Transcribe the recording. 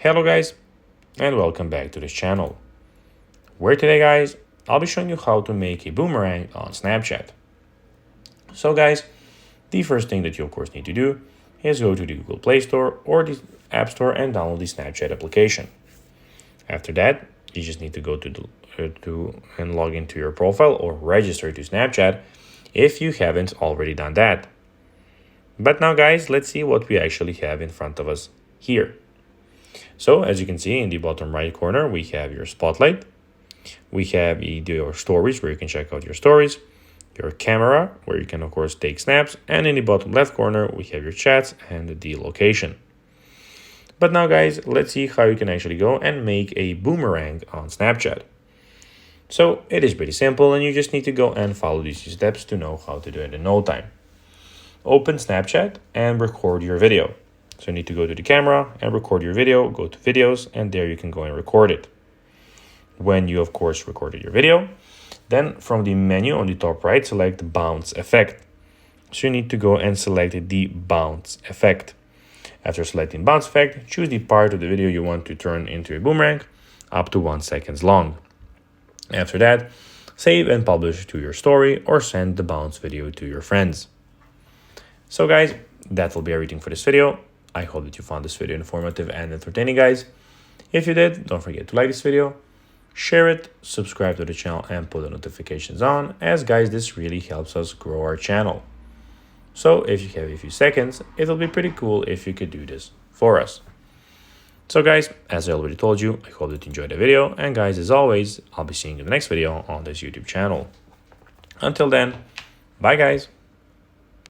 Hello guys, and welcome back to this channel, where today guys, I'll be showing you how to make a boomerang on Snapchat. So guys, the first thing that you of course need to do is go to the Google Play Store or the App Store and download the Snapchat application. After that, you just need to go and log into your profile or register to Snapchat if you haven't already done that. But now guys, let's see what we actually have in front of us here. So as you can see in the bottom right corner, we have your spotlight. We have your stories where you can check out your stories, your camera where you can of course take snaps, and in the bottom left corner, we have your chats and the location. But now guys, let's see how you can actually go and make a boomerang on Snapchat. So it is pretty simple and you just need to go and follow these steps to know how to do it in no time. Open Snapchat and record your video. So you need to go to the camera and record your video, go to videos, and there you can go and record it. When you of course recorded your video, then from the menu on the top right, select bounce effect. So you need to go and select the bounce effect. After selecting bounce effect, choose the part of the video you want to turn into a boomerang up to 1 second long. After that, save and publish to your story or send the bounce video to your friends. So guys, that will be everything for this video. I hope that you found this video informative and entertaining, guys. If you did, don't forget to like this video, share it, subscribe to the channel, and put the notifications on, as guys, this really helps us grow our channel. So if you have a few seconds, it'll be pretty cool if you could do this for us. So guys, as I already told you, I hope that you enjoyed the video, and guys, as always, I'll be seeing you in the next video on this YouTube channel. Until then, bye guys.